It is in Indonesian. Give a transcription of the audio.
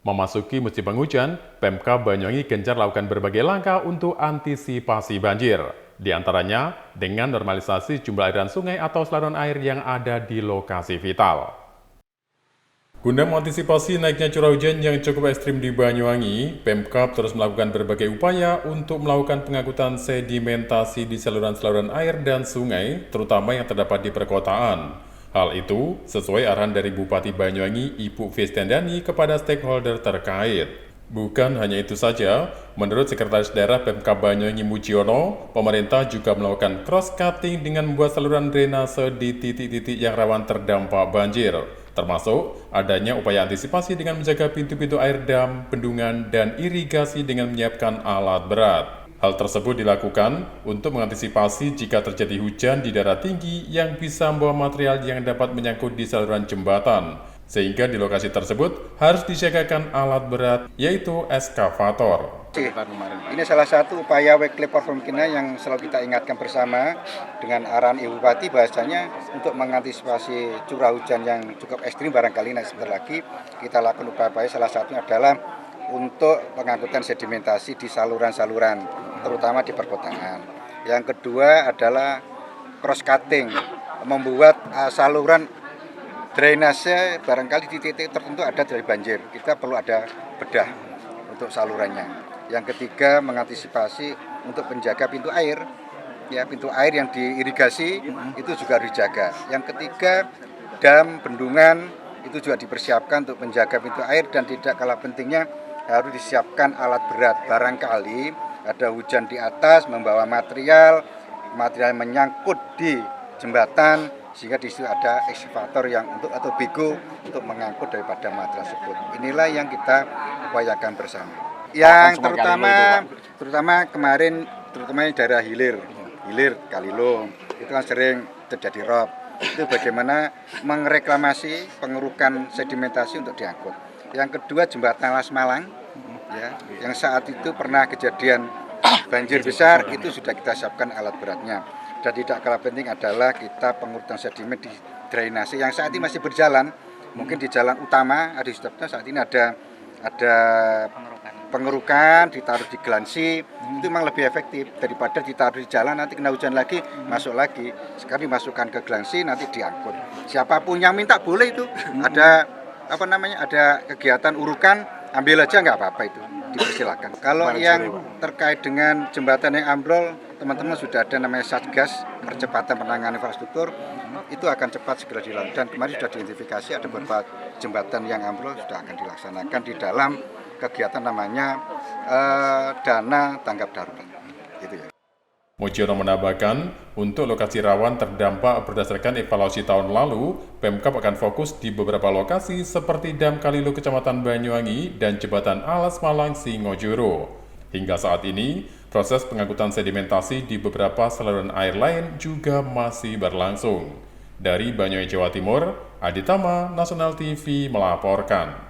Memasuki musim penghujan, Pemkab Banyuwangi gencar lakukan berbagai langkah untuk antisipasi banjir. Di antaranya dengan normalisasi jumlah aliran sungai atau saluran air yang ada di lokasi vital. Guna mengantisipasi naiknya curah hujan yang cukup ekstrim di Banyuwangi, Pemkab terus melakukan berbagai upaya untuk melakukan pengangkutan sedimentasi di saluran-saluran air dan sungai, terutama yang terdapat di perkotaan. Hal itu sesuai arahan dari Bupati Banyuwangi Ibu Fistiandani kepada stakeholder terkait. Bukan hanya itu saja, menurut Sekretaris Daerah Pemkab Banyuwangi Mujiono, pemerintah juga melakukan cross-cutting dengan membuat saluran drainase di titik-titik yang rawan terdampak banjir, termasuk adanya upaya antisipasi dengan menjaga pintu-pintu air dam, bendungan, dan irigasi dengan menyiapkan alat berat. Hal tersebut dilakukan untuk mengantisipasi jika terjadi hujan di daerah tinggi yang bisa membawa material yang dapat menyangkut di saluran jembatan, sehingga di lokasi tersebut harus disiagakan alat berat, yaitu eskavator. Ini salah satu upaya Weekly Perform Kina yang selalu kita ingatkan bersama dengan arahan Ibu Bupati, bahasanya untuk mengantisipasi curah hujan yang cukup ekstrim barangkali nanti sebentar lagi kita lakukan upaya salah satunya adalah untuk pengangkutan sedimentasi di saluran-saluran, terutama di perkotaan. Yang kedua adalah cross-cutting, membuat saluran drainase barangkali di titik tertentu ada dari banjir. Kita perlu ada bedah untuk salurannya. Yang ketiga, mengantisipasi untuk menjaga pintu air. Ya, pintu air yang diirigasi itu juga harus dijaga. Yang ketiga, dam, bendungan itu juga dipersiapkan untuk menjaga pintu air, dan tidak kalah pentingnya harus disiapkan alat berat. Barangkali ada hujan di atas membawa material menyangkut di jembatan, sehingga di situ ada ekskavator yang atau bego untuk mengangkut daripada material tersebut. Inilah yang kita upayakan bersama. Yang terutama kemarin, terutama daerah hilir Kalilo, itu kan sering terjadi rob. Itu bagaimana mereklamasi, pengerukan sedimentasi untuk diangkut. Yang kedua, jembatan Las Malang, ya, yang saat itu pernah kejadian banjir besar, itu sudah kita siapkan alat beratnya. Dan tidak kalah penting adalah kita pengurutan sedimen di drainase yang saat ini masih berjalan. Mungkin di jalan utama saat ini ada pengerukan, ditaruh di glansi, itu memang lebih efektif daripada ditaruh di jalan, nanti kena hujan lagi, masuk lagi. Sekarang dimasukkan ke glansi, nanti diangkut. Siapapun yang minta boleh itu, ada kegiatan urukan, ambil aja nggak apa-apa, itu dipersilakan. Kalau yang terkait dengan jembatan yang ambrol, teman-teman sudah ada namanya Satgas Percepatan Penanganan Infrastruktur, itu akan cepat segera dilakukan. Dan kemarin sudah diidentifikasi ada beberapa jembatan yang ambrol sudah akan dilaksanakan di dalam kegiatan namanya dana tanggap darurat. Gitu ya. Mujiono menambahkan, untuk lokasi rawan terdampak berdasarkan evaluasi tahun lalu, Pemkab akan fokus di beberapa lokasi seperti Dam Kalilo Kecamatan Banyuwangi dan Jembatan Alas Malang Singojuru. Hingga saat ini, proses pengangkutan sedimentasi di beberapa saluran air lain juga masih berlangsung. Dari Banyuwangi, Jawa Timur, Aditama, Nasional TV melaporkan.